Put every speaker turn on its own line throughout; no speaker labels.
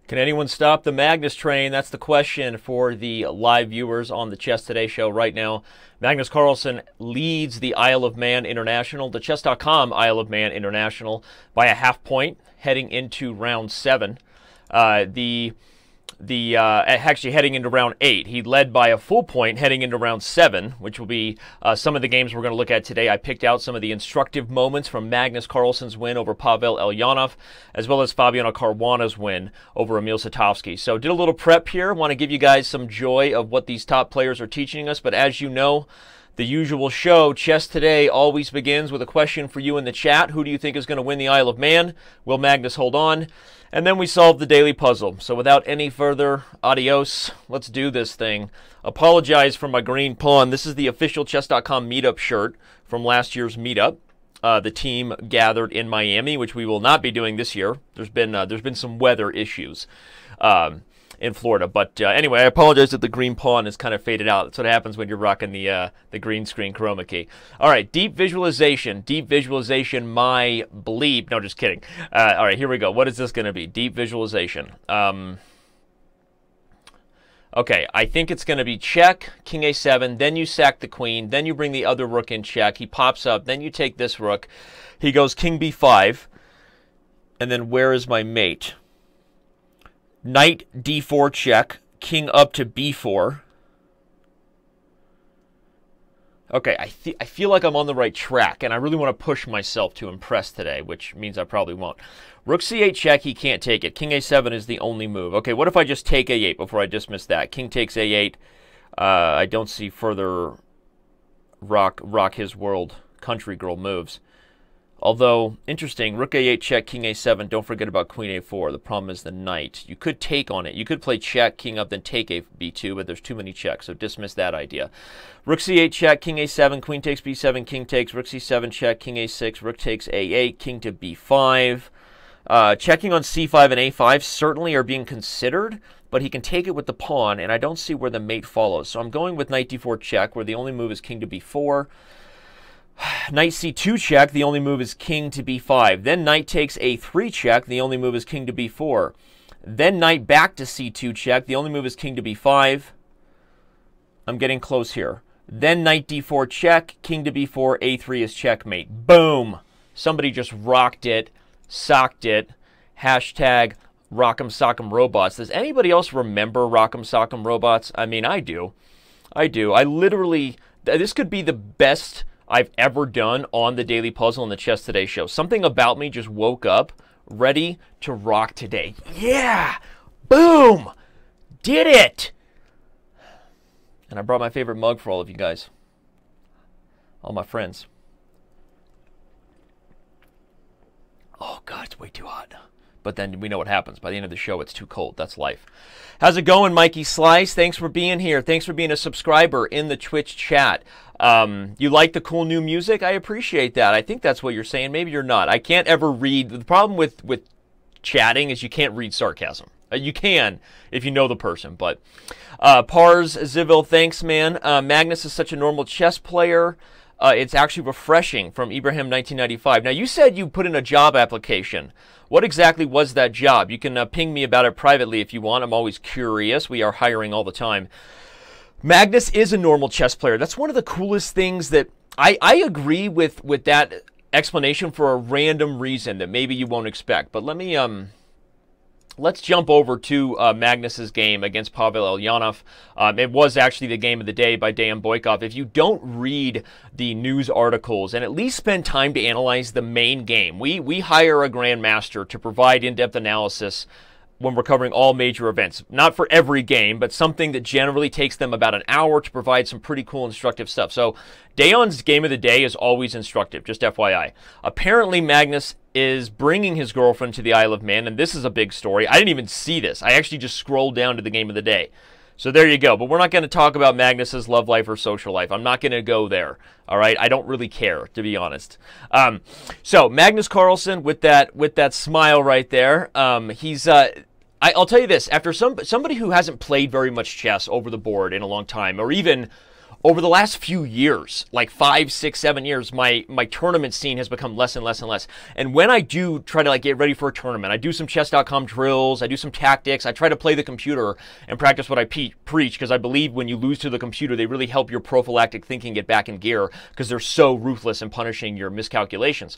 Can anyone stop the Magnus train? That's the question for the live viewers on the Chess Today show right now. Magnus Carlsen leads the Isle of Man International, the Chess.com Isle of Man International, by a half point heading into round 7. Actually heading into round 8. He led by a full point heading into round 7, which will be some of the games we're going to look at today. I picked out some of the instructive moments from Magnus Carlsen's win over Pavel Eljanov, as well as Fabiano Caruana's win over Emil Satovsky. So did a little prep here. Want to give you guys some joy of what these top players are teaching us, but as you know, the usual show, Chess Today, always begins with a question for you in the chat. Who do you think is going to win the Isle of Man? Will Magnus hold on? And then we solve the daily puzzle. So without any further adios, let's do this thing. Apologize for my green pawn. This is the official Chess.com meetup shirt from last year's meetup. The team gathered in Miami, which we will not be doing this year. There's been some weather issues in Florida. But anyway, I apologize that the green pawn is kind of faded out. That's what happens when you're rocking the green screen chroma key. All right, deep visualization, my bleep. No, just kidding. All right, here we go. What is this going to be? Deep visualization. Okay, I think it's going to be check, king a7, then you sack the queen, then you bring the other rook in check. He pops up, then you take this rook. He goes king b5, and then where is my mate? Knight d4 check, king up to b4. Okay, I feel like I'm on the right track, and I really want to push myself to impress today, which means I probably won't. Rook c8 check, he can't take it. King a7 is the only move. Okay, what if I just take a8 before I dismiss that? King takes a8. I don't see further rock his world country girl moves. Although, interesting, rook a8 check, king a7, don't forget about queen a4. The problem is the knight. You could take on it. You could play check, king up, then take a b2, but there's too many checks, so dismiss that idea. Rook c8 check, king a7, queen takes b7, king takes, rook c7 check, king a6, rook takes a8, king to b5. Checking on c5 and a5 certainly are being considered, but he can take it with the pawn, and I don't see where the mate follows. So I'm going with knight d4 check, where the only move is king to b4. Knight c2 check, the only move is king to b5. Then knight takes a3 check, the only move is king to b4. Then knight back to c2 check, the only move is king to b5. I'm getting close here. Then knight d4 check, king to b4, a3 is checkmate. Boom! Somebody just rocked it, socked it. Hashtag Rock'em Sock'em Robots. Does anybody else remember Rock'em Sock'em Robots? I mean, I do. I literally, this could be the best I've ever done on the Daily Puzzle and the Chess Today show. Something about me just woke up ready to rock today. Yeah! Boom! Did it! And I brought my favorite mug for all of you guys. All my friends. Oh, God, it's way too hot. But then we know what happens. By the end of the show, it's too cold. That's life. How's it going, Mikey Slice? Thanks for being here. Thanks for being a subscriber in the Twitch chat. You like the cool new music? I appreciate that. I think that's what you're saying. Maybe you're not. I can't ever read. The problem with chatting is you can't read sarcasm. You can if you know the person. But Pars Zivil, thanks, man. Magnus is such a normal chess player. It's actually refreshing, from Ibrahim 1995. Now, you said you put in a job application. What exactly was that job? You can ping me about it privately if you want. I'm always curious. We are hiring all the time. Magnus is a normal chess player. That's one of the coolest things that I agree with that explanation for a random reason that maybe you won't expect. But let me let's jump over to Magnus's game against Pavel Eljanov. It was actually the game of the day by Dan Boykov. If you don't read the news articles and at least spend time to analyze the main game, we hire a grandmaster to provide in-depth analysis when we're covering all major events. Not for every game, but something that generally takes them about an hour to provide some pretty cool instructive stuff. So Daon's game of the day is always instructive, just FYI. Apparently Magnus is bringing his girlfriend to the Isle of Man, and this is a big story. I didn't even see this. I actually just scrolled down to the game of the day. So there you go. But we're not going to talk about Magnus's love life or social life. I'm not going to go there. All right? I don't really care, to be honest. So Magnus Carlsen with that smile right there. I'll tell you this. After somebody who hasn't played very much chess over the board in a long time, or even over the last few years, like 5, 6, 7 years, my tournament scene has become less and less and less. And when I do try to like get ready for a tournament, I do some chess.com drills, I do some tactics, I try to play the computer and practice what I preach, because I believe when you lose to the computer, they really help your prophylactic thinking get back in gear, because they're so ruthless in punishing your miscalculations.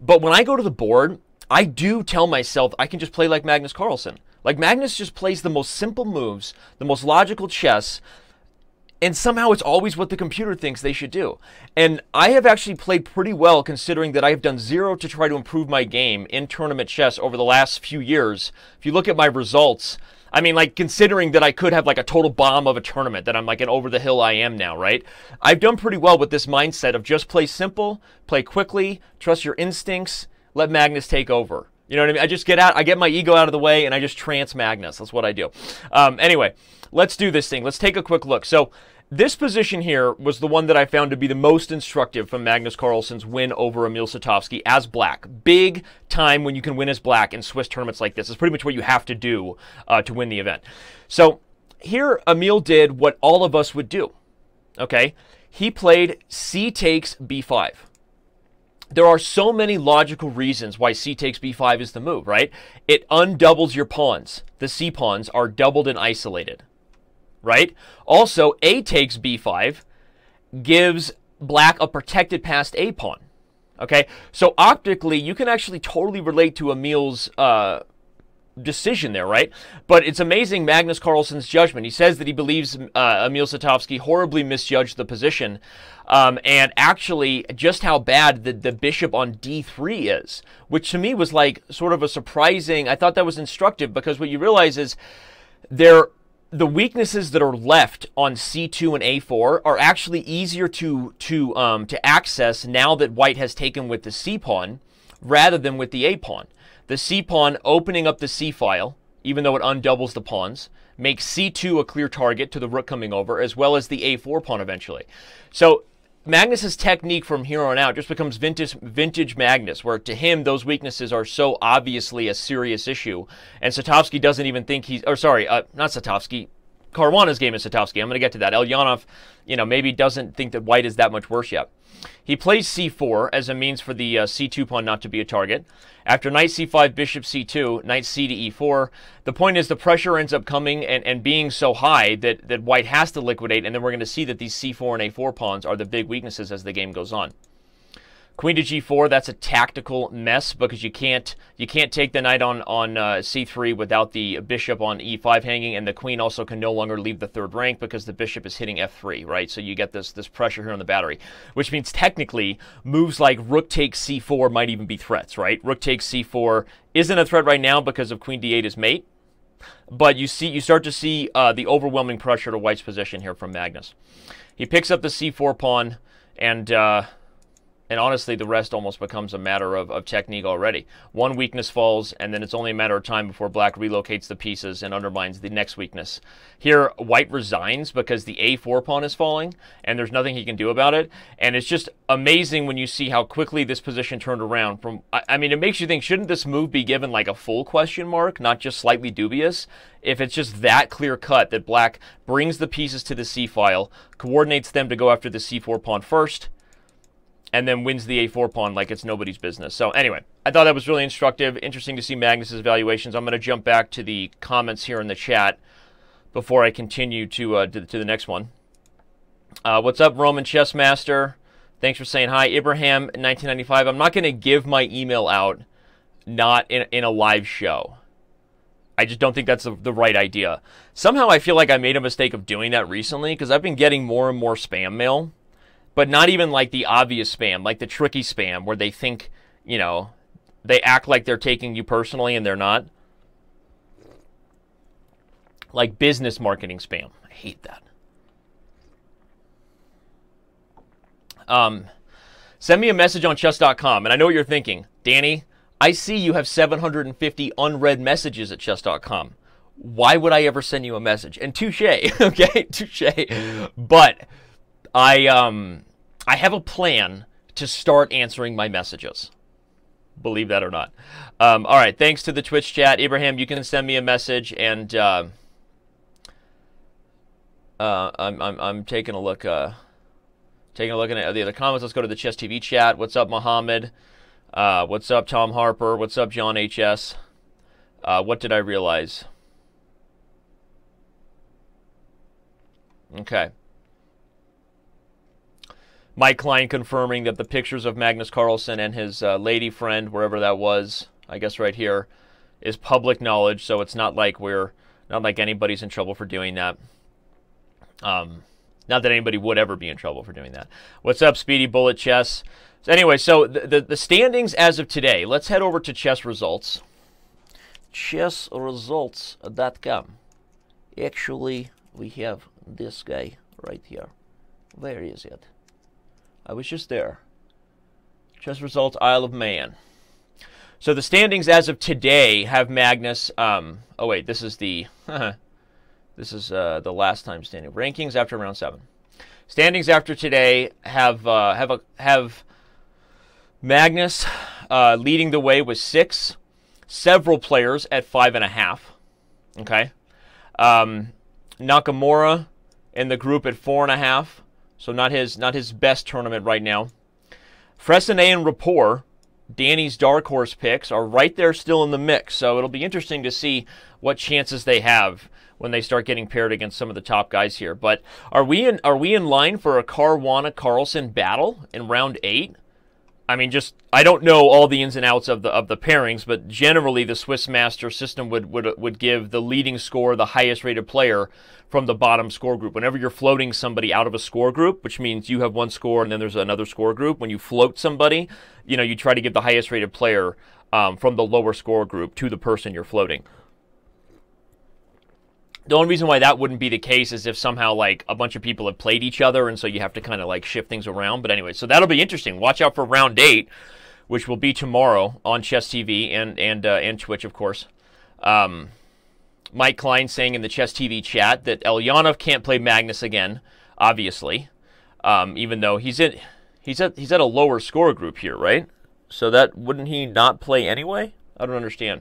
But when I go to the board, I do tell myself I can just play like Magnus Carlsen. Like, Magnus just plays the most simple moves, the most logical chess, and somehow it's always what the computer thinks they should do. And I have actually played pretty well, considering that I have done zero to try to improve my game in tournament chess over the last few years. If you look at my results, I mean, like, considering that I could have like a total bomb of a tournament, that I'm like an over the hill I am now, right? I've done pretty well with this mindset of just play simple, play quickly, trust your instincts, let Magnus take over. You know what I mean? I get my ego out of the way, and I just trance Magnus. That's what I do. Anyway, let's do this thing. Let's take a quick look. So this position here was the one that I found to be the most instructive from Magnus Carlsen's win over Emil Satowski as black. Big time when you can win as black in Swiss tournaments like this. It's pretty much what you have to do to win the event. So here Emil did what all of us would do. Okay? He played c takes b5. There are so many logical reasons why c takes b5 is the move, right? It undoubles your pawns. The c pawns are doubled and isolated, right? Also, a takes b5 gives black a protected passed a pawn, okay? So optically, you can actually totally relate to Emil's decision there, right? But it's amazing Magnus Carlsen's judgment. He says that he believes Emil Satowski horribly misjudged the position, and actually just how bad the bishop on d3 is, which to me was like sort of a surprising. I thought that was instructive, because what you realize is the weaknesses that are left on c2 and a4 are actually easier to access now that white has taken with the c pawn rather than with the a pawn. The c pawn opening up the c file, even though it undoubles the pawns, makes c2 a clear target to the rook coming over, as well as the a4 pawn eventually. So Magnus's technique from here on out just becomes vintage Magnus, where to him those weaknesses are so obviously a serious issue, and Satowski doesn't even think he's, or sorry, not Satowski, Caruana's game is Satowski. I'm going to get to that. Eljanov, maybe doesn't think that white is that much worse yet. He plays c4 as a means for the c2 pawn not to be a target. After knight c5, bishop c2, knight c to e4. The point is the pressure ends up coming and being so high that white has to liquidate, and then we're going to see that these c4 and a4 pawns are the big weaknesses as the game goes on. Queen to g4, that's a tactical mess, because you can't take the knight on c3 without the bishop on e5 hanging, and the queen also can no longer leave the third rank because the bishop is hitting f3, right? So you get this pressure here on the battery, which means technically moves like rook takes c4 might even be threats, right? Rook takes c4 isn't a threat right now because of queen d8 is mate, but you start to see the overwhelming pressure to white's position here from Magnus. He picks up the c4 pawn, and honestly, the rest almost becomes a matter of technique already. One weakness falls, and then it's only a matter of time before black relocates the pieces and undermines the next weakness. Here, white resigns because the a4 pawn is falling, and there's nothing he can do about it. And it's just amazing when you see how quickly this position turned around. I mean, it makes you think, shouldn't this move be given like a full question mark, not just slightly dubious? If it's just that clear cut that black brings the pieces to the c file, coordinates them to go after the c4 pawn first, and then wins the a4 pawn like it's nobody's business. So anyway, I thought that was really instructive. Interesting to see Magnus's evaluations. I'm going to jump back to the comments here in the chat before I continue to the next one. What's up, Roman Chess Master? Thanks for saying hi. Ibrahim, 1995. I'm not going to give my email out not in a live show. I just don't think that's the right idea. Somehow I feel like I made a mistake of doing that recently, because I've been getting more and more spam mail. But not even like the obvious spam, like the tricky spam where they think, they act like they're taking you personally and they're not. Like business marketing spam. I hate that. Send me a message on chess.com, and I know what you're thinking. Danny, I see you have 750 unread messages at chess.com. Why would I ever send you a message? And touche, okay? Touche. But I have a plan to start answering my messages. Believe that or not. All right, thanks to the Twitch chat. Abraham, you can send me a message, and I'm taking a look. Taking a look at the other comments. Let's go to the Chess TV chat. What's up, Mohammed? What's up, Tom Harper? What's up, John HS? What did I realize? Okay. Mike Klein confirming that the pictures of Magnus Carlsen and his lady friend, wherever that was, I guess right here, is public knowledge. So it's not like anybody's in trouble for doing that. Not that anybody would ever be in trouble for doing that. What's up, Speedy Bullet Chess? So anyway, so the standings as of today. Let's head over to chess results. Chessresults.com. Actually, we have this guy right here. Where is it? I was just there. Chess results, Isle of Man. So the standings as of today have Magnus. Oh wait, this is the this is the last time standing rankings after round 7. Standings after today have Magnus leading the way with 6. Several players at 5.5. Okay. Nakamura in the group at 4.5. So not his best tournament right now. Fressinet and Rapport, Danny's dark horse picks, are right there still in the mix. So it'll be interesting to see what chances they have when they start getting paired against some of the top guys here. But are we in line for a Caruana Carlsen battle in round 8? I mean, I don't know all the ins and outs of the pairings, but generally the Swiss Master system would give the leading score the highest rated player from the bottom score group. Whenever you're floating somebody out of a score group, which means you have one score and then there's another score group, when you float somebody, you try to give the highest rated player from the lower score group to the person you're floating. The only reason why that wouldn't be the case is if somehow like a bunch of people have played each other, and so you have to kind of like shift things around. But anyway, so that'll be interesting. Watch out for round 8, which will be tomorrow on Chess TV and Twitch, of course. Mike Klein saying in the Chess TV chat that Eljanov can't play Magnus again, obviously, even though he's at a lower score group here, right? So that wouldn't he not play anyway? I don't understand.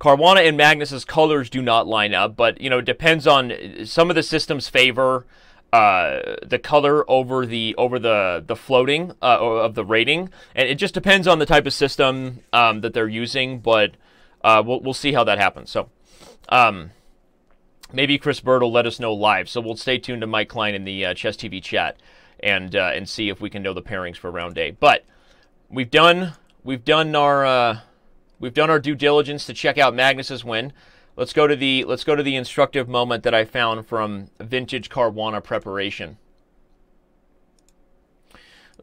Caruana and Magnus's colors do not line up, but it depends on some of the systems favor the color over the floating of the rating, and it just depends on the type of system that they're using. But we'll see how that happens. So maybe Chris Bird will let us know live. So we'll stay tuned to Mike Klein in the Chess TV chat and see if we can know the pairings for round 8. But we've done our due diligence to check out Magnus's win. Let's go to the instructive moment that I found from Vintage Caruana Preparation.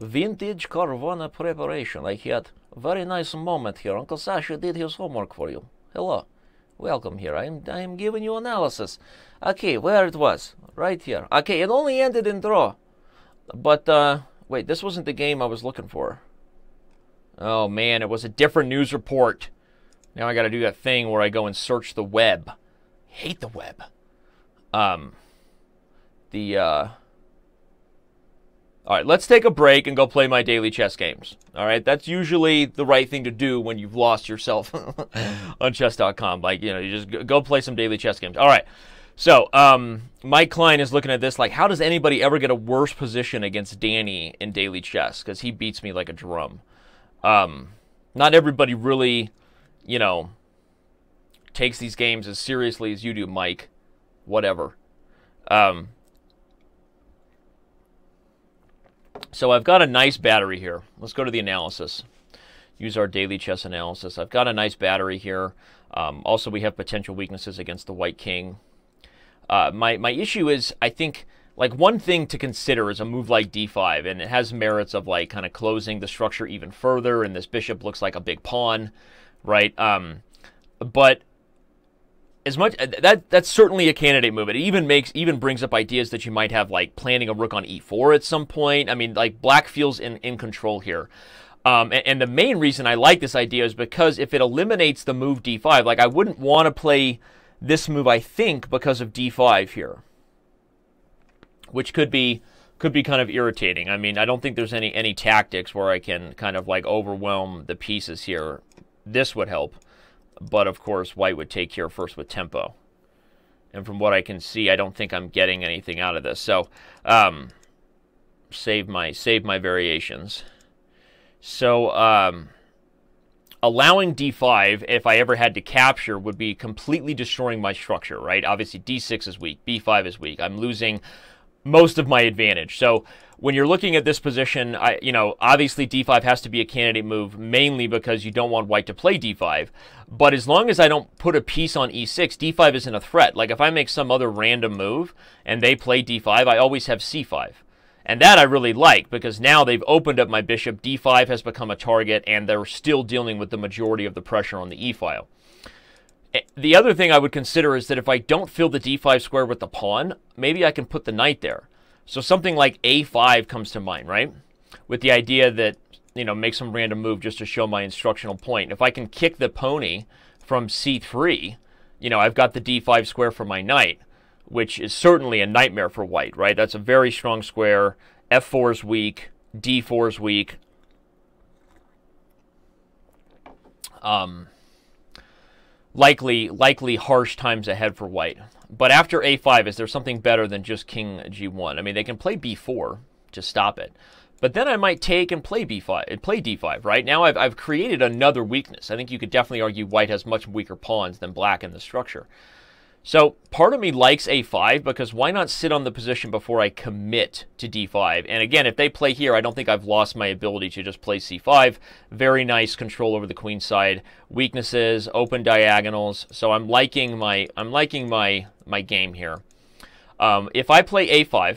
Vintage Caruana Preparation. I had a very nice moment here. Uncle Sasha did his homework for you. Hello. Welcome here. I am giving you analysis. Okay, where it was. Right here. Okay, it only ended in draw. But, wait, this wasn't the game I was looking for. Oh, man, it was a different news report. Now I got to do that thing where I go and search the web. Hate the web. All right, let's take a break and go play my daily chess games. All right, that's usually the right thing to do when you've lost yourself on chess.com. Like, you just go play some daily chess games. All right, so Mike Klein is looking at this like, how does anybody ever get a worse position against Danny in daily chess? Because he beats me like a drum. Not everybody really, takes these games as seriously as you do, Mike. Whatever. So I've got a nice battery here. Let's go to the analysis. Use our daily chess analysis. I've got a nice battery here. Also, we have potential weaknesses against the white king. My issue is, I think, like, one thing to consider is a move like d5, and it has merits of, like, kind of closing the structure even further, and this bishop looks like a big pawn, right? But as much that's certainly a candidate move. It even brings up ideas that you might have, like planting a rook on e4 at some point. I mean, like, black feels in control here. And the main reason I like this idea is because if it eliminates the move d5, like, I wouldn't want to play this move, I think, because of d5 here, which could be kind of irritating. I mean, I don't think there's any tactics where I can kind of like overwhelm the pieces here. This would help, but of course white would take here first with tempo. And from what I can see, I don't think I'm getting anything out of this. So, save my variations. So, allowing d5, if I ever had to capture, would be completely destroying my structure, right? Obviously, d6 is weak, b5 is weak. I'm losing most of my advantage. So when you're looking at this position, obviously d5 has to be a candidate move, mainly because you don't want white to play d5. But as long as I don't put a piece on e6, d5 isn't a threat. Like if I make some other random move and they play d5, I always have c5. And that I really like, because now they've opened up my bishop, d5 has become a target, and they're still dealing with the majority of the pressure on the e-file. The other thing I would consider is that if I don't fill the d5 square with the pawn, maybe I can put the knight there. So something like a5 comes to mind, right? With the idea that, make some random move just to show my instructional point. If I can kick the pony from c3, I've got the d5 square for my knight, which is certainly a nightmare for white, right? That's a very strong square. f4 is weak. d4 is weak. Likely harsh times ahead for white. But after a5, is there something better than just king g1? I mean, they can play b4 to stop it. But then I might take and play b5, play d5, right? Now I've created another weakness. I think you could definitely argue white has much weaker pawns than black in the structure. So part of me likes a5, because why not sit on the position before I commit to d5? And again, if they play here, I don't think I've lost my ability to just play c5. Very nice control over the queen side. Weaknesses, open diagonals. So I'm liking my game here. If I play a5,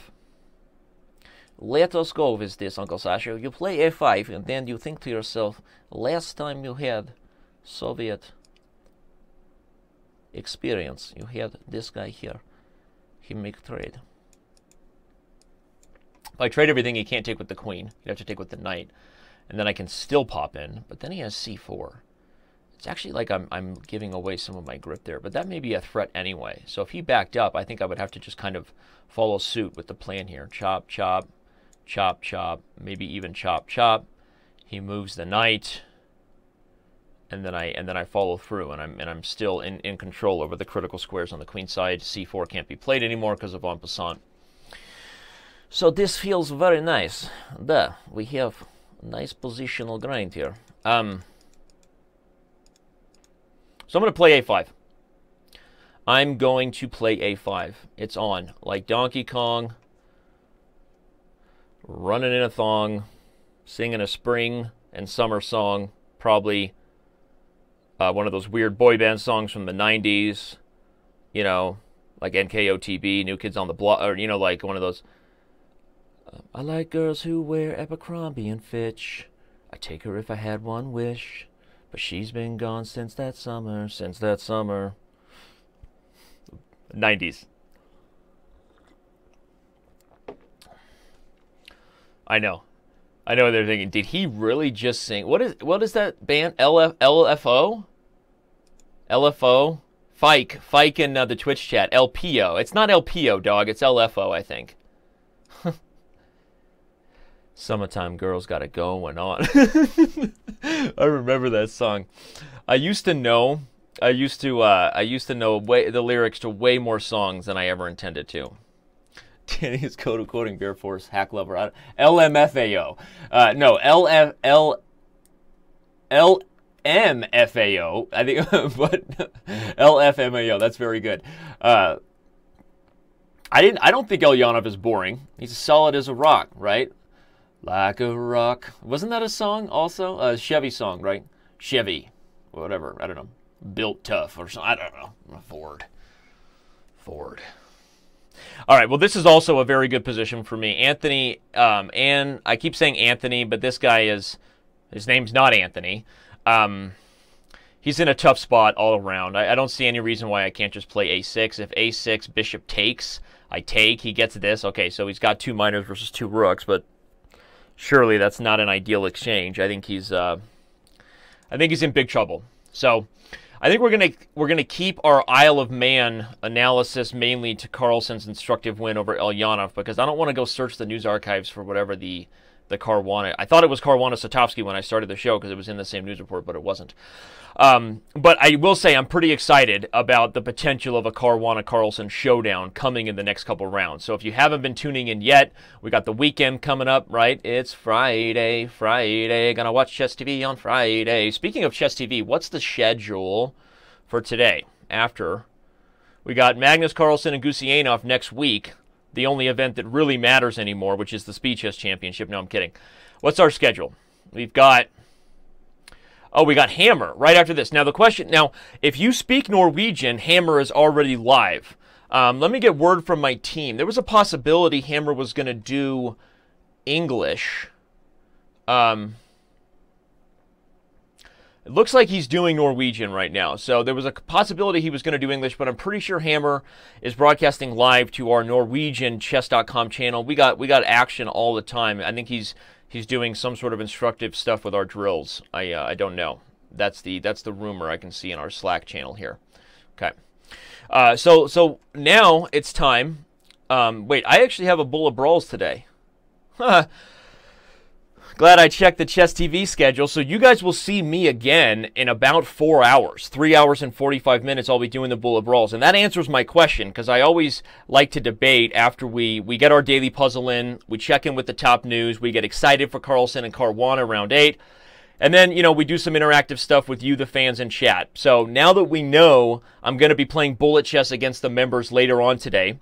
let us go with this, Uncle Sasha. You play a5, and then you think to yourself, last time you had Soviet experience, you had this guy here. He make trade. If I trade everything, he can't take with the queen. You have to take with the knight, and then I can still pop in. But then he has c4. It's actually like I'm giving away some of my grip there, but that may be a threat anyway. So if he backed up, I think I would have to just kind of follow suit with the plan here. Chop, chop, chop, chop. Maybe even chop, chop. He moves the knight. And then I follow through, and I'm still in control over the critical squares on the queen side. c4 can't be played anymore because of en passant. So this feels very nice. There, we have a nice positional grind here. So I'm going to play a5. I'm going to play a5. It's on, like Donkey Kong, running in a thong, singing a spring and summer song, probably. One of those weird boy band songs from the 90s, like NKOTB, New Kids on the Block, or, like one of those. I like girls who wear Abercrombie and Fitch. I'd take her if I had one wish. But she's been gone since that summer, 90s. I know what they're thinking. Did he really just sing? What is that band? LFO? LFO? Fike in the Twitch chat. LPO. It's not LPO, dog. It's LFO, I think. Summertime Girls Got It Going On. I remember that song. I used to know the lyrics to way more songs than I ever intended to. Danny is quoting Bear Force, Hack Lover. LMFAO. No, LMFAO, I think, but LFMAO. That's very good. I don't think Eljanov is boring. He's solid as a rock, right? Like a rock. Wasn't that a song also? A Chevy song, right? Chevy, whatever. I don't know. Built tough or something. I don't know. Ford. All right, well, this is also a very good position for me. Anthony, and I keep saying Anthony, but this guy his name's not Anthony. He's in a tough spot all around. I don't see any reason why I can't just play a6. If a6, bishop takes, I take. He gets this. Okay, so he's got 2 minors versus 2 rooks, but surely that's not an ideal exchange. I think he's in big trouble. So I think we're gonna keep our Isle of Man analysis mainly to Carlsen's instructive win over Eljanov, because I don't want to go search the news archives for whatever the the Caruana. I thought it was Caruana-Satovsky when I started the show because it was in the same news report, but it wasn't. But I will say I'm pretty excited about the potential of a Caruana-Carlsen showdown coming in the next couple rounds. So if you haven't been tuning in yet, we got the weekend coming up, right? It's Friday. Gonna watch Chess TV on Friday. Speaking of Chess TV, what's the schedule for today? After we got Magnus Carlsen and Gusyanov next week, the only event that really matters anymore, which is the Speed Chess Championship. No, I'm kidding. What's our schedule? We've got... Oh, we got Hammer right after this. Now, the question... Now, if you speak Norwegian, Hammer is already live. Let me get word from my team. There was a possibility Hammer was going to do English. It looks like he's doing Norwegian right now. So there was a possibility he was going to do English, but I'm pretty sure Hammer is broadcasting live to our Norwegian chess.com channel. We got action all the time. I think he's doing some sort of instructive stuff with our drills. I don't know. That's the rumor I can see in our Slack channel here. Okay. So now it's time. Wait, I actually have a Bull of Brawls today. Glad I checked the Chess TV schedule. So you guys will see me again in about 4 hours. 3 hours and 45 minutes I'll be doing the Bull of Brawls. And that answers my question, because I always like to debate after we get our daily puzzle in, we check in with the top news, we get excited for Carlsen and Caruana round 8, and then, you know, we do some interactive stuff with you, the fans, in chat. So now that we know I'm going to be playing bullet chess against the members later on today,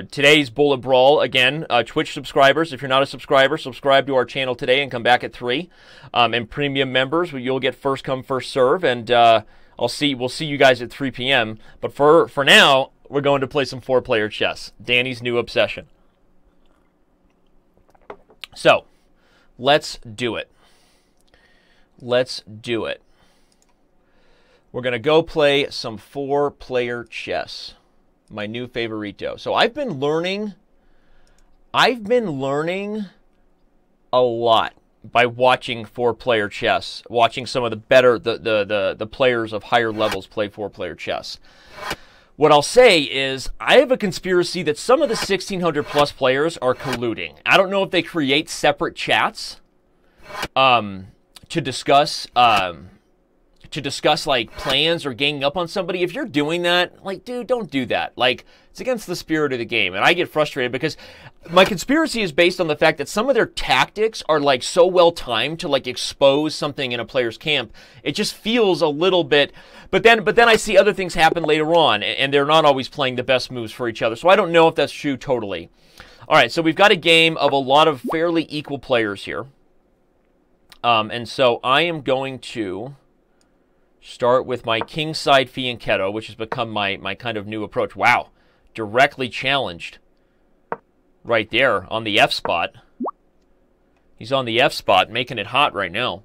today's Bullet Brawl, again, Twitch subscribers, if you're not a subscriber, subscribe to our channel today and come back at 3. And premium members, you'll get first come, first serve, and we'll see you guys at 3 p.m. But for now, we're going to play some 4-player chess. Danny's new obsession. So, let's do it. Let's do it. We're going to go play some 4-player chess. My new favorito. So I've been learning a lot by watching 4-player chess, watching some of the better the players of higher levels play 4-player chess. What I'll say is I have a conspiracy that some of the 1600 plus players are colluding. I don't know if they create separate chats to discuss like plans or ganging up on somebody. If you're doing that, like, dude, don't do that. Like, it's against the spirit of the game. And I get frustrated because my conspiracy is based on the fact that some of their tactics are like so well timed to like expose something in a player's camp. It just feels a little bit, but then I see other things happen later on, and they're not always playing the best moves for each other. So I don't know if that's true totally. All right, so we've got a game of a lot of fairly equal players here. And so I am going to start with my kingside fianchetto, which has become my kind of new approach. Wow, directly challenged right there on the F spot. He's on the F spot, making it hot right now.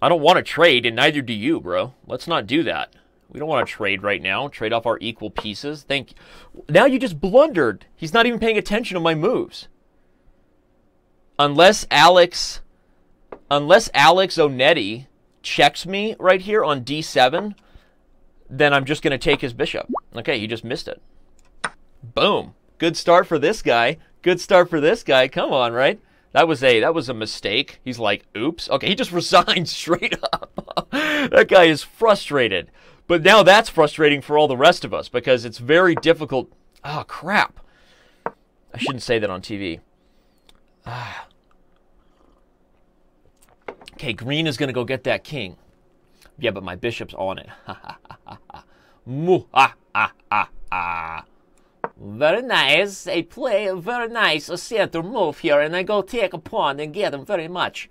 I don't want to trade, and neither do you, bro. Let's not do that. We don't want to trade right now. Trade off our equal pieces. Thank you. Now you just blundered. He's not even paying attention to my moves. Unless Alex Onetti checks me right here on d7, then I'm just going to take his bishop. Okay, he just missed it. Boom. Good start for this guy. Good start for this guy. Come on, right? That was a mistake. He's like, oops. Okay, he just resigned straight up. That guy is frustrated. But now that's frustrating for all the rest of us because it's very difficult. Oh, crap. I shouldn't say that on TV. Okay, green is going to go get that king. Yeah, but my bishop's on it. Very nice. I play very nice a center move here, and I go take a pawn and get him very much.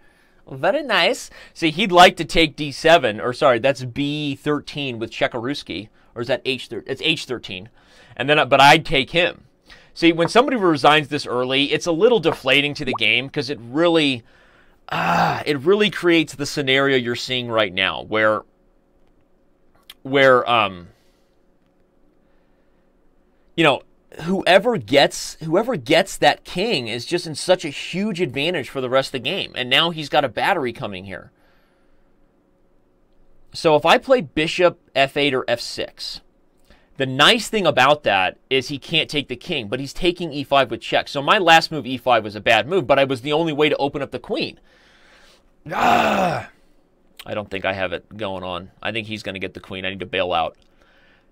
Very nice. See, he'd like to take d7, or sorry, that's b13 with Chekaruski, or is that h13? It's h13. And then, but I'd take him. See, when somebody resigns this early, it's a little deflating to the game because it really creates the scenario you're seeing right now, where you know, whoever gets that king is just in such a huge advantage for the rest of the game. And now he's got a battery coming here. So if I play bishop f8 or f6, The nice thing about that is he can't take the king, but he's taking e5 with check. So my last move, e5, was a bad move, but I was the only way to open up the queen. I don't think I have it going on. I think he's going to get the queen. I need to bail out.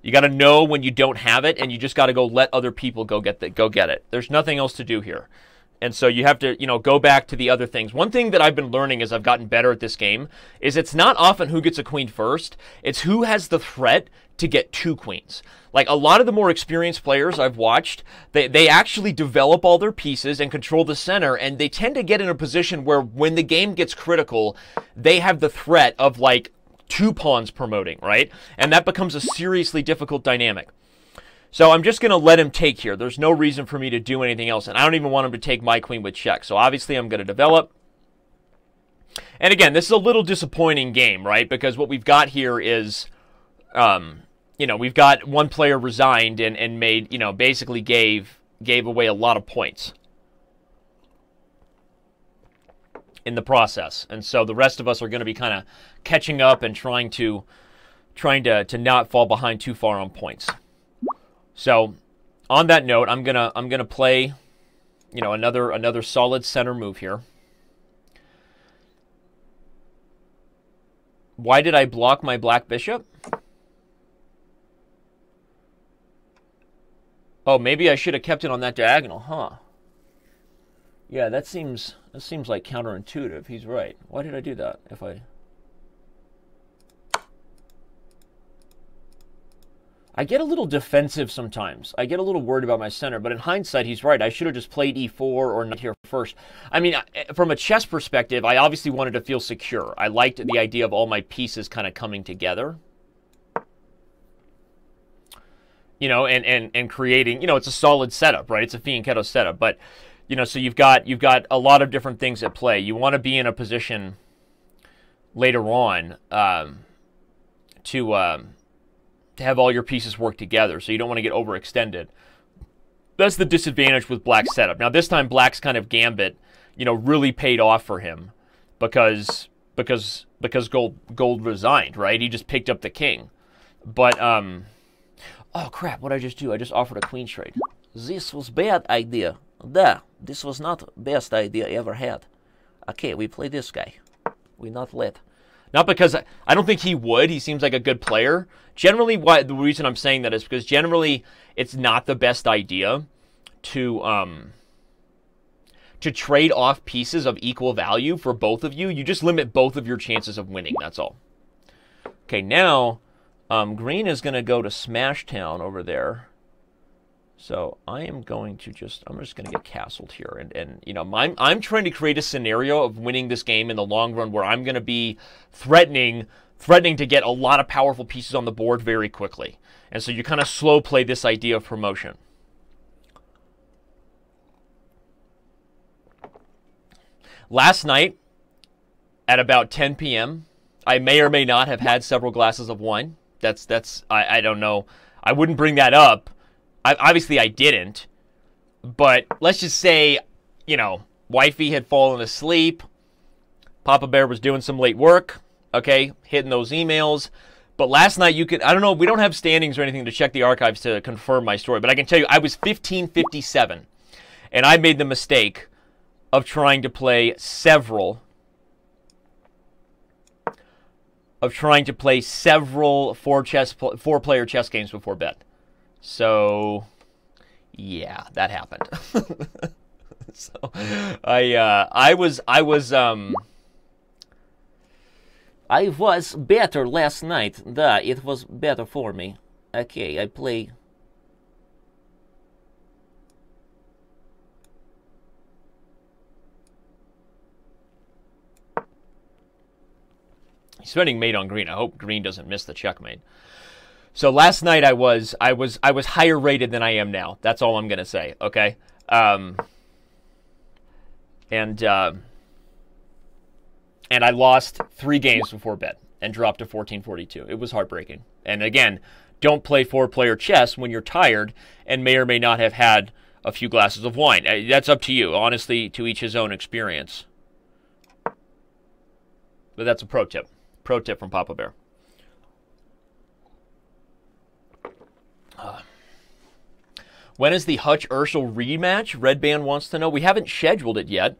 You got to know when you don't have it, and you just got to go let other people go get it. There's nothing else to do here. And so you have to, go back to the other things. One thing that I've been learning as I've gotten better at this game is it's not often who gets a queen first. It's who has the threat to get 2 queens. Like a lot of the more experienced players I've watched, they actually develop all their pieces and control the center, and they tend to get in a position where when the game gets critical, they have the threat of like 2 pawns promoting, right? And that becomes a seriously difficult dynamic. So I'm just going to let him take here. There's no reason for me to do anything else, and I don't even want him to take my queen with check. So obviously I'm going to develop. And again, this is a little disappointing game, right? Because what we've got here is, we've got one player resigned and made, basically gave away a lot of points in the process. And so the rest of us are going to be kind of catching up and trying to not fall behind too far on points. So on that note, I'm gonna play, another solid center move here. Why did I block my black bishop? Oh, maybe I should have kept it on that diagonal, huh? Yeah, that seems like counterintuitive. He's right. Why did I do that? I get a little defensive sometimes. I get a little worried about my center, but in hindsight, he's right. I should have just played e4 or not here first. I mean, from a chess perspective, I obviously wanted to feel secure. I liked the idea of all my pieces kind of coming together. And creating, it's a solid setup, right? It's a fianchetto setup, but, so you've got a lot of different things at play. You want to be in a position later on to have all your pieces work together, so you don't want to get overextended. That's the disadvantage with Black's setup. Now, this time, Black's kind of gambit, really paid off for him because Gold resigned, right? He just picked up the king. But, oh, crap, what did I just do? I just offered a queen trade. This was bad idea. This was not best idea I ever had. Okay, we play this guy. We not let. Not because I don't think he would. He seems like a good player. Generally, the reason I'm saying that is because generally it's not the best idea to trade off pieces of equal value for both of you. You just limit both of your chances of winning. That's all. Okay, now Green is going to go to Smash Town over there. So I'm just going to get castled here, and I'm trying to create a scenario of winning this game in the long run where I'm going to be threatening to get a lot of powerful pieces on the board very quickly. And so you kind of slow play this idea of promotion. Last night at about 10 p.m., I may or may not have had several glasses of wine. I don't know. I wouldn't bring that up. Obviously, I didn't, but let's just say, wifey had fallen asleep. Papa Bear was doing some late work, okay, hitting those emails. But last night, I don't know, we don't have standings or anything to check the archives to confirm my story, but I can tell you I was 1557, and I made the mistake of trying to play several four-player chess games before bed. So, yeah, that happened. So, I was better last night. It was better for me. Okay, I play. He's spending mate on green. I hope green doesn't miss the checkmate. So last night I was higher rated than I am now. That's all I'm gonna say. Okay, and I lost 3 games before bed and dropped to 1442. It was heartbreaking. And again, don't play 4-player chess when you're tired and may or may not have had a few glasses of wine. That's up to you. Honestly, to each his own experience. But that's a pro tip. Pro tip from Papa Bear. When is the Hutch Urschel rematch? Red Band wants to know. We haven't scheduled it yet.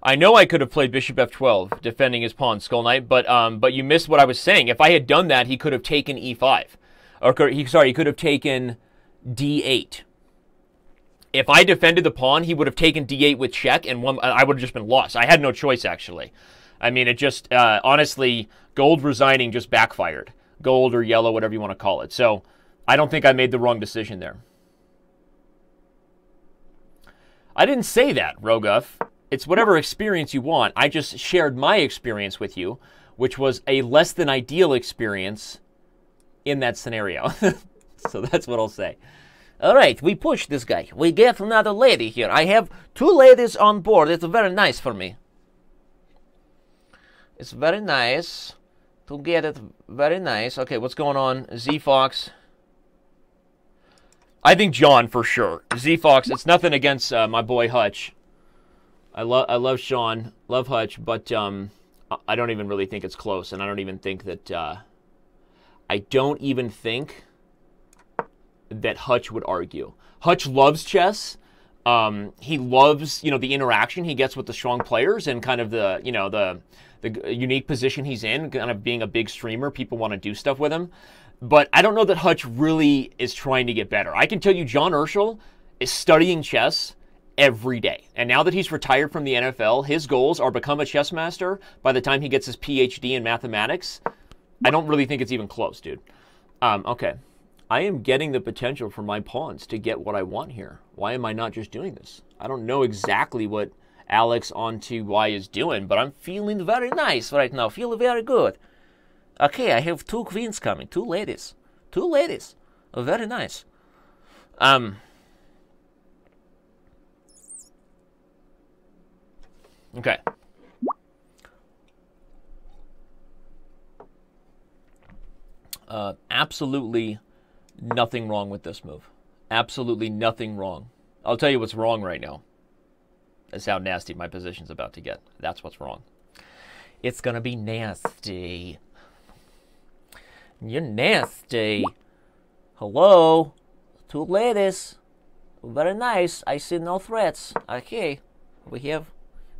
I know I could have played Bishop F12, defending his pawn Skull Knight, but you missed what I was saying. If I had done that, he could have taken E5. Or, he could have taken D8. If I defended the pawn, he would have taken D8 with check, and I would have just been lost. I had no choice, actually. I mean, it just, honestly, gold resigning just backfired. Gold or yellow, whatever you want to call it. So, I don't think I made the wrong decision there. I didn't say that, Roguff. It's whatever experience you want. I just shared my experience with you, which was a less than ideal experience in that scenario. So that's what I'll say. All right, we push this guy. We get another lady here. I have 2 ladies on board. It's very nice for me. It's very nice to get it. Very nice. Okay, what's going on? Z-Fox. I think John for sure. Z-Fox, it's nothing against my boy Hutch. I love Sean, love Hutch, but I don't even really think it's close, and I don't even think that Hutch would argue. Hutch loves chess. He loves, the interaction he gets with the strong players and kind of the unique position he's in, kind of being a big streamer. People want to do stuff with him. But I don't know that Hutch really is trying to get better. I can tell you John Urschel is studying chess every day. And now that he's retired from the NFL, his goals are become a chess master by the time he gets his PhD in mathematics. I don't really think it's even close, dude. Okay. I am getting the potential for my pawns to get what I want here. Why am I not just doing this? I don't know exactly what Alex on TY is doing, but I'm feeling very nice right now. Feeling very good. Okay, I have 2 queens coming. 2 ladies. 2 ladies. Oh, very nice. Okay. Absolutely nothing wrong with this move. Absolutely nothing wrong. I'll tell you what's wrong right now. That's how nasty my position's about to get. That's what's wrong. It's gonna be nasty. You're nasty. Hello? 2 ladies. Very nice. I see no threats. Okay. We have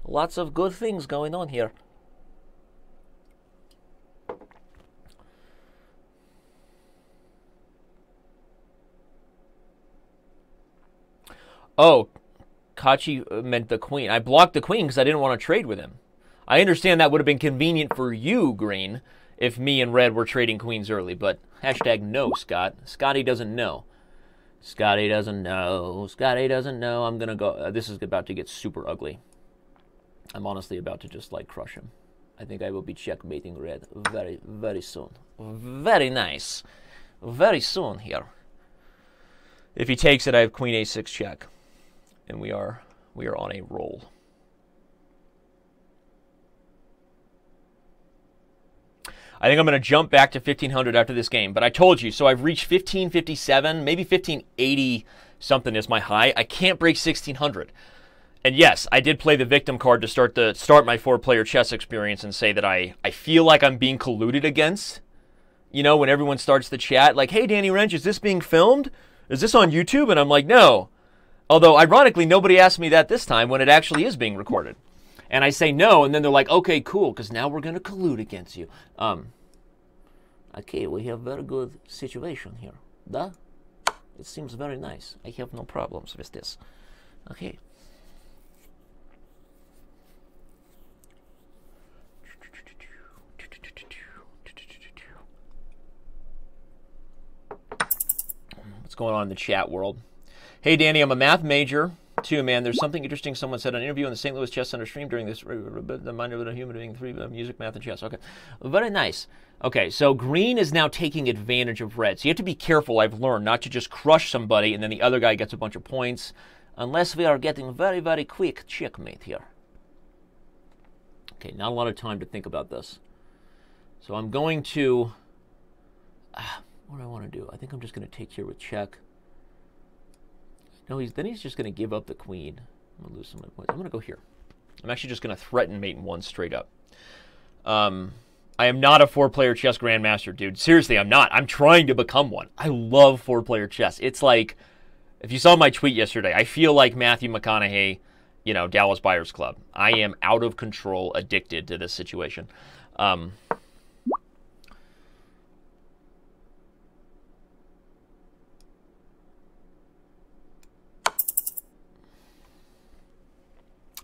lots of good things going on here. Oh, Kachi meant the queen. I blocked the queen because I didn't want to trade with him. I understand that would have been convenient for you, Green, if me and Red were trading queens early, but hashtag no, Scott. Scotty doesn't know. Scotty doesn't know. Scotty doesn't know. I'm going to go. This is about to get super ugly. I'm honestly about to just, crush him. I think I will be checkmating Red very, very soon. Very nice. Very soon here. If he takes it, I have queen a6 check. And we are on a roll. I think I'm going to jump back to 1500 after this game. But I told you, so I've reached 1557, maybe 1580 something is my high. I can't break 1600. And yes, I did play the victim card to start my 4-player chess experience and say that I feel like I'm being colluded against. You know, when everyone starts the chat, like, hey, Danny Rensch, is this being filmed? Is this on YouTube? And I'm like, no. Although, ironically, nobody asked me that this time when it actually is being recorded. And I say no, and then they're like, okay, cool, because now we're going to collude against you. Okay, we have very good situation here. Duh? It seems very nice. I have no problems with this. Okay. What's going on in the chat world? Hey, Danny, I'm a math major, too, man. There's something interesting someone said on an interview in the St. Louis Chess Center stream during this, the mind of a human being, 3 music, math, and chess. Okay, very nice. Okay, so green is now taking advantage of red. So you have to be careful, I've learned, not to just crush somebody and then the other guy gets a bunch of points, unless we are getting very, very quick checkmate here. Okay, not a lot of time to think about this. So I'm going to... what do I want to do? I think I'm just going to take here with check. No, then he's just going to give up the queen. I'm going to lose some of my points. I'm going to go here. I'm actually just going to threaten mate in 1 straight up. I am not a 4-player chess grandmaster, dude. Seriously, I'm not. I'm trying to become one. I love 4-player chess. It's like, if you saw my tweet yesterday, I feel like Matthew McConaughey, you know, Dallas Buyers Club. I am out of control, addicted to this situation.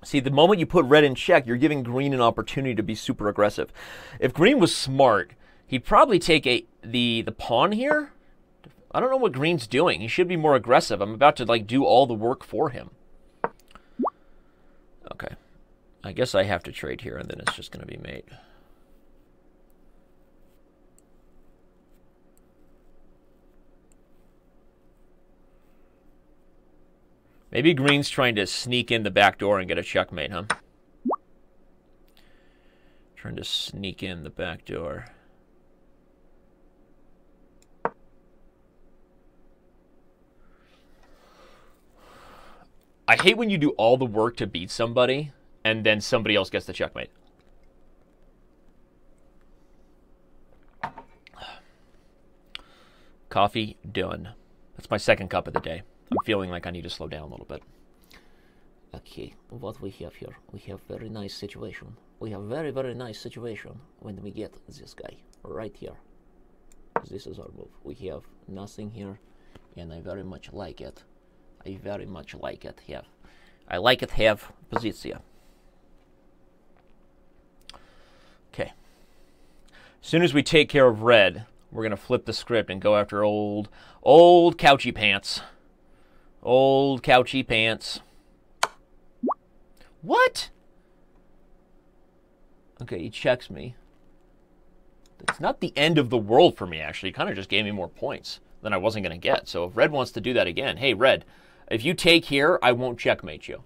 See, the moment you put red in check, you're giving green an opportunity to be super aggressive. If green was smart, he'd probably take the pawn here. I don't know what green's doing. He should be more aggressive. I'm about to, like, do all the work for him. Okay. I guess I have to trade here, and then it's just going to be mate. Maybe green's trying to sneak in the back door and get a checkmate, huh? Trying to sneak in the back door. I hate when you do all the work to beat somebody, and then somebody else gets the checkmate. Coffee done. That's my second cup of the day. I'm feeling like I need to slow down a little bit. Okay, what we have here? We have very nice situation. We have very, very nice situation when we get this guy right here. This is our move. We have nothing here, and I very much like it. I very much like it here. I like it have position. Okay. As soon as we take care of red, we're going to flip the script and go after old couchy pants. Old couchy pants. What? Okay, he checks me. That's not the end of the world for me, actually. He kind of just gave me more points than I wasn't going to get. So if red wants to do that again, hey, red, if you take here, I won't checkmate you.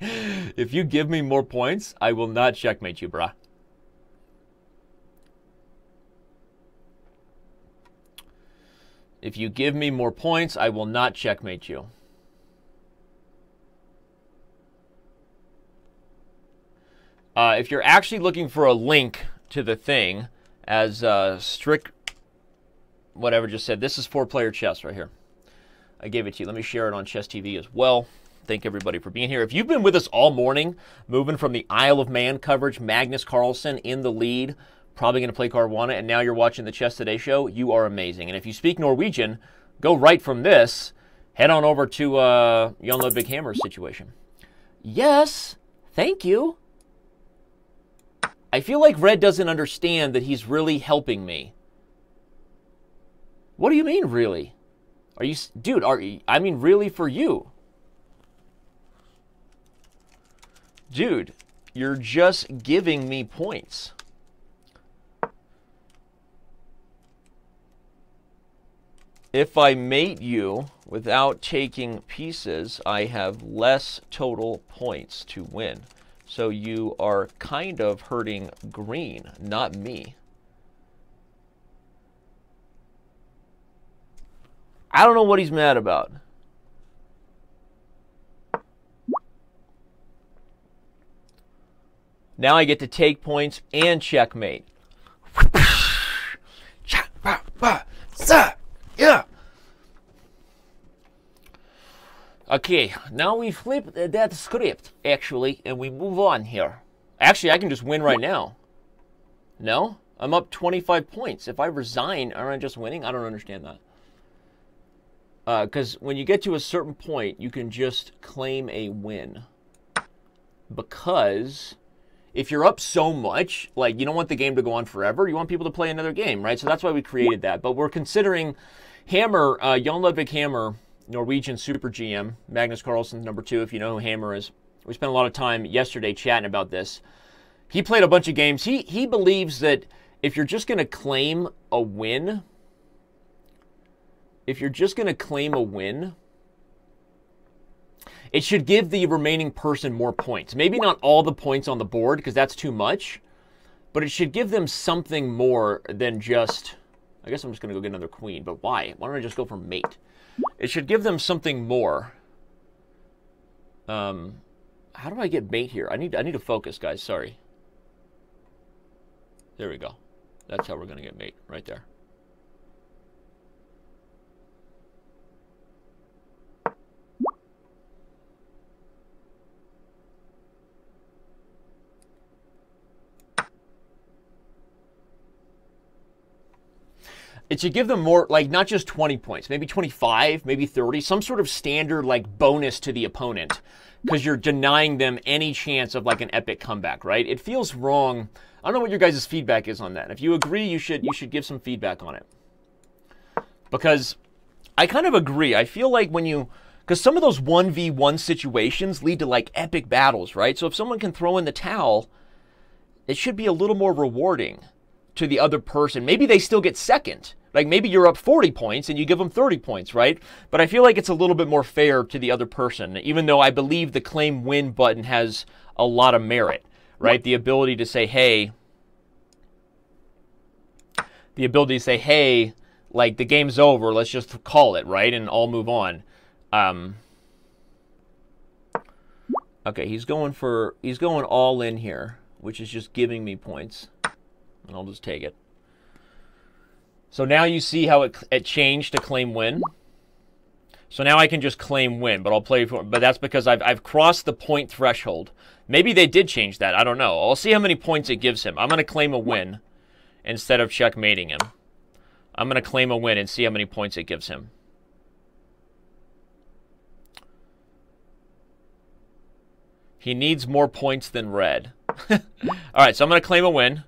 If you give me more points, I will not checkmate you, brah. If you give me more points, I will not checkmate you. If you're actually looking for a link to the thing, as Strict whatever just said, this is 4-player chess right here. I gave it to you. Let me share it on Chess TV as well. Thank everybody for being here. If you've been with us all morning, moving from the Isle of Man coverage, Magnus Carlsen in the lead, probably going to play Caruana, and now you're watching the Chess Today show, you are amazing. And if you speak Norwegian, go right from this, head on over to Jan Ludvig Hammer's situation. Yes, thank you. I feel like red doesn't understand that he's really helping me. What do you mean, really? Are you, dude, I mean, really for you. Dude, you're just giving me points. If I mate you without taking pieces, I have less total points to win. So you are kind of hurting green, not me. I don't know what he's mad about. Now I get to take points and checkmate. Yeah. Okay, now we flip that script, actually, and we move on here. Actually, I can just win right now. No? I'm up 25 points. If I resign, aren't I just winning? I don't understand that. Because when you get to a certain point, you can just claim a win. Because if you're up so much, like, you don't want the game to go on forever. You want people to play another game, right? So that's why we created that. But we're considering Hammer, Jan Ludvig Hammer, Norwegian Super GM, Magnus Carlsen, number 2, if you know who Hammer is. We spent a lot of time yesterday chatting about this. He played a bunch of games. He believes that if you're just going to claim a win, it should give the remaining person more points. Maybe not all the points on the board, because that's too much, but it should give them something more than just... I guess I'm just going to go get another queen, but why? Why don't I just go for mate? It should give them something more. How do I get mate here? I need to focus, guys. Sorry. There we go. That's how we're going to get mate, right there. It should give them more, like, not just 20 points, maybe 25, maybe 30, some sort of standard, like, bonus to the opponent, because you're denying them any chance of, like, an epic comeback, right? It feels wrong. I don't know what your guys' feedback is on that. If you agree, you should give some feedback on it. Because I kind of agree. I feel like when you, because some of those 1v1 situations lead to, like, epic battles, right? So if someone can throw in the towel, it should be a little more rewarding to the other person. Maybe they still get second. Like, maybe you're up 40 points and you give them 30 points, right? But I feel like it's a little bit more fair to the other person, even though I believe the claim win button has a lot of merit, right? The ability to say, hey, like, the game's over, let's just call it, right? And I'll move on. Okay, he's going all in here, which is just giving me points. And I'll just take it. So now you see how it changed to claim win. So now I can just claim win, but I'll play for. But that's because I've crossed the point threshold. Maybe they did change that. I don't know. I'll see how many points it gives him. I'm going to claim a win instead of checkmating him. I'm going to claim a win and see how many points it gives him. He needs more points than red. All right, so I'm going to claim a win.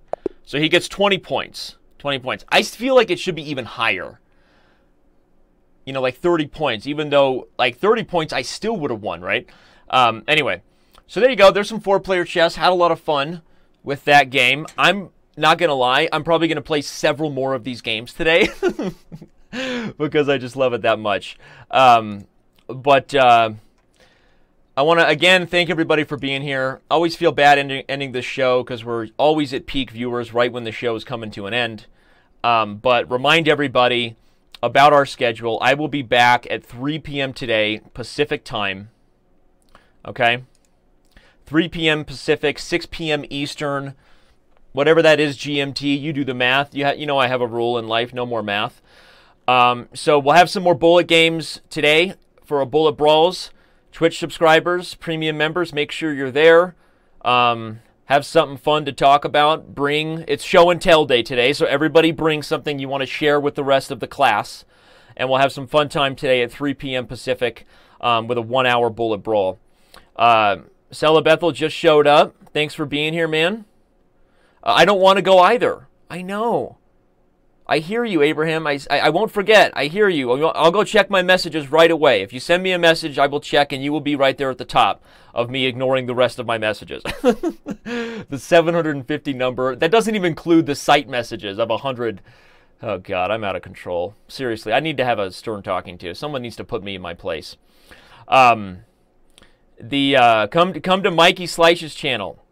So he gets 20 points. 20 points. I feel like it should be even higher. You know, like 30 points. Even though, like, 30 points, I still would have won, right? Anyway, so there you go. There's some 4-player chess. Had a lot of fun with that game. I'm not going to lie. I'm probably going to play several more of these games today. Because I just love it that much. I want to, again, thank everybody for being here. I always feel bad ending this show because we're always at peak viewers right when the show is coming to an end. But remind everybody about our schedule. I will be back at 3 p.m. today, Pacific time. Okay? 3 p.m. Pacific, 6 p.m. Eastern, whatever that is, GMT. You do the math. You know I have a rule in life, no more math. So we'll have some more bullet games today for a Bullet Brawls. Twitch subscribers, premium members, make sure you're there. Have something fun to talk about. It's show and tell day today, so everybody bring something you want to share with the rest of the class. And we'll have some fun time today at 3 p.m. Pacific with a 1-hour Bullet Brawl. Sella Bethel just showed up. Thanks for being here, man. I don't want to go either. I know. I hear you, Abraham. I won't forget. I hear you. I'll go check my messages right away. If you send me a message, I will check, and you will be right there at the top of me ignoring the rest of my messages. The 750 number, that doesn't even include the site messages of 100. Oh, God, I'm out of control. Seriously, I need to have a stern talking to. Someone needs to put me in my place. Come to Mikey Slice's channel.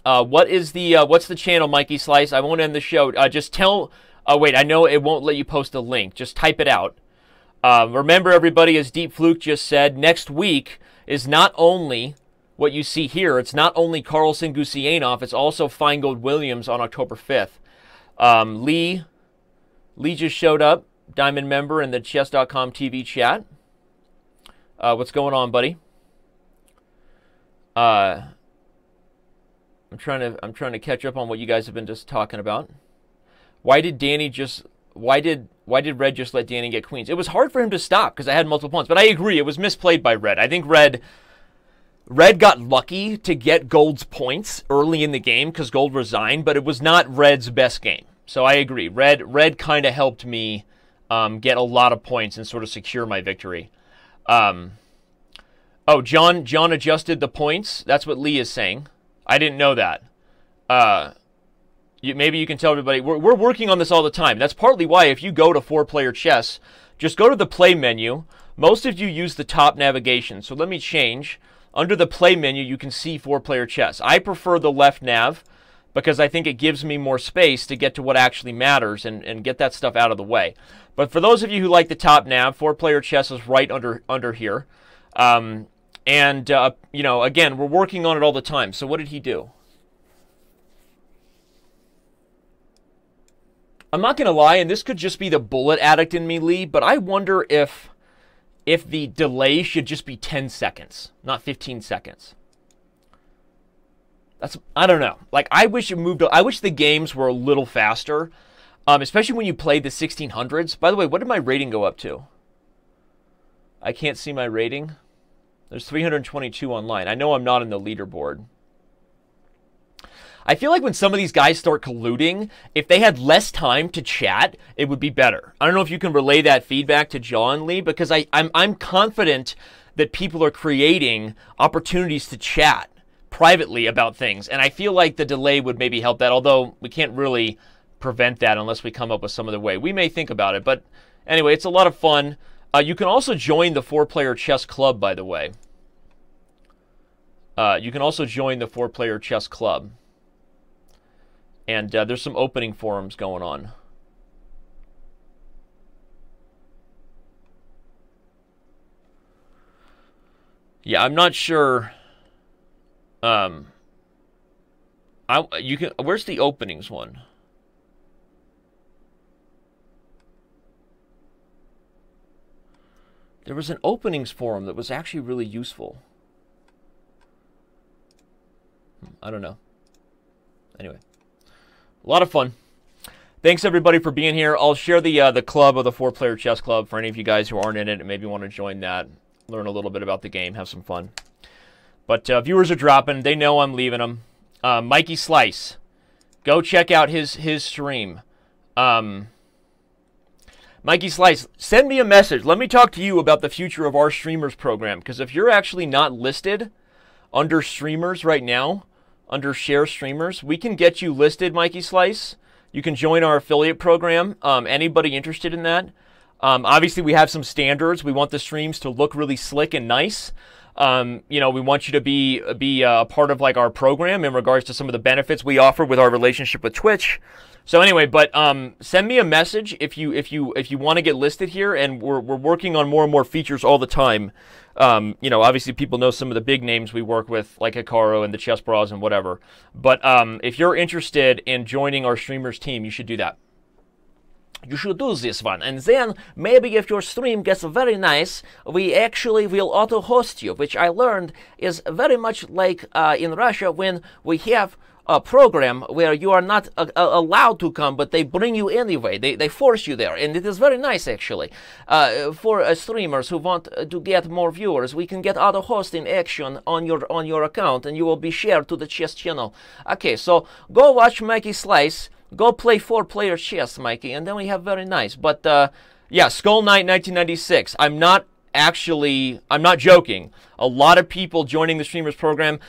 What's the channel, Mikey Slice? I won't end the show. Just tell... Oh, wait, I know it won't let you post a link. Just type it out. Remember, everybody, as Deep Fluke just said, next week is not only what you see here. It's not only Carlsen Gusianov. It's also Feingold Williams on October 5th. Lee just showed up, Diamond member in the chess.com TV chat. What's going on, buddy? I'm trying to catch up on what you guys have been just talking about. Why did Red just let Danny get queens? It was hard for him to stop because I had multiple points. But I agree, it was misplayed by Red. I think Red got lucky to get Gold's points early in the game because Gold resigned, but it was not Red's best game. So I agree. Red kind of helped me get a lot of points and sort of secure my victory. Oh, John adjusted the points. That's what Lee is saying. I didn't know that. Maybe you can tell everybody, we're working on this all the time. That's partly why if you go to 4-player chess, just go to the play menu. Most of you use the top navigation. So let me change. Under the play menu, you can see 4-player chess. I prefer the left nav because I think it gives me more space to get to what actually matters and get that stuff out of the way. But for those of you who like the top nav, 4-player chess is right under here. You know, again, we're working on it all the time. So what did he do? I'm not going to lie, and this could just be the bullet addict in me, Lee, but I wonder if the delay should just be 10 seconds, not 15 seconds. I don't know. Like, I wish the games were a little faster, especially when you played the 1600s. By the way, what did my rating go up to? I can't see my rating. There's 322 online. I know I'm not in the leaderboard. I feel like when some of these guys start colluding, if they had less time to chat, it would be better. I don't know if you can relay that feedback to John, Lee, because I'm confident that people are creating opportunities to chat privately about things, and I feel like the delay would maybe help that, although we can't really prevent that unless we come up with some other way. We may think about it, but anyway, it's a lot of fun. You can also join the 4-player chess club, by the way. You can also join the 4-player chess club. And there's some opening forums going on. Yeah, I'm not sure. Where's the openings one? There was an openings forum that was actually really useful. I don't know. Anyway, a lot of fun. Thanks everybody for being here. I'll share the club of the 4-player chess club for any of you guys who aren't in it and maybe want to join that, learn a little bit about the game, have some fun. But viewers are dropping. They know I'm leaving them. Mikey Slice, go check out his stream. Mikey Slice, send me a message. Let me talk to you about the future of our streamers program, because if you're actually not listed under streamers right now, under share streamers, we can get you listed, Mikey Slice. You can join our affiliate program. Anybody interested in that? Obviously, we have some standards. We want the streams to look really slick and nice. You know, we want you to be a part of like our program in regards to some of the benefits we offer with our relationship with Twitch. So anyway, but send me a message if you want to get listed here, and we're working on more and more features all the time. You know, obviously people know some of the big names we work with, like Hikaru and the Chess Bros and whatever. But if you're interested in joining our streamers team, you should do that. You should do this one, and then maybe if your stream gets very nice, we actually will auto-host you, which I learned is very much like in Russia when we have a program where you are not allowed to come, but they bring you anyway. They force you there, and it is very nice actually. For streamers who want to get more viewers, we can get auto-hosting action on your account, and you will be shared to the chess channel. Okay, so go watch Mikey Slice. Go play 4-player chess, Mikey, and then we have very nice. But, yeah, Skull Knight 1996. I'm not joking. A lot of people joining the streamers program.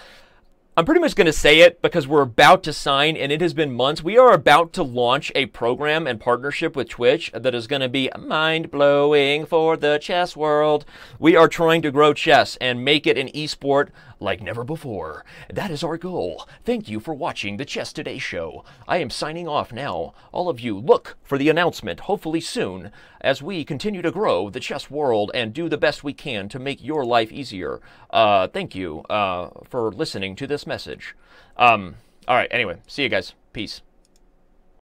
I'm pretty much going to say it because we're about to sign, and it has been months. We are about to launch a program and partnership with Twitch that is going to be mind-blowing for the chess world. We are trying to grow chess and make it an esport like never before. That is our goal. Thank you for watching the Chess Today show. I am signing off now. All of you, look for the announcement, hopefully soon, as we continue to grow the chess world and do the best we can to make your life easier. Thank you for listening to this message. All right, anyway, see you guys. Peace.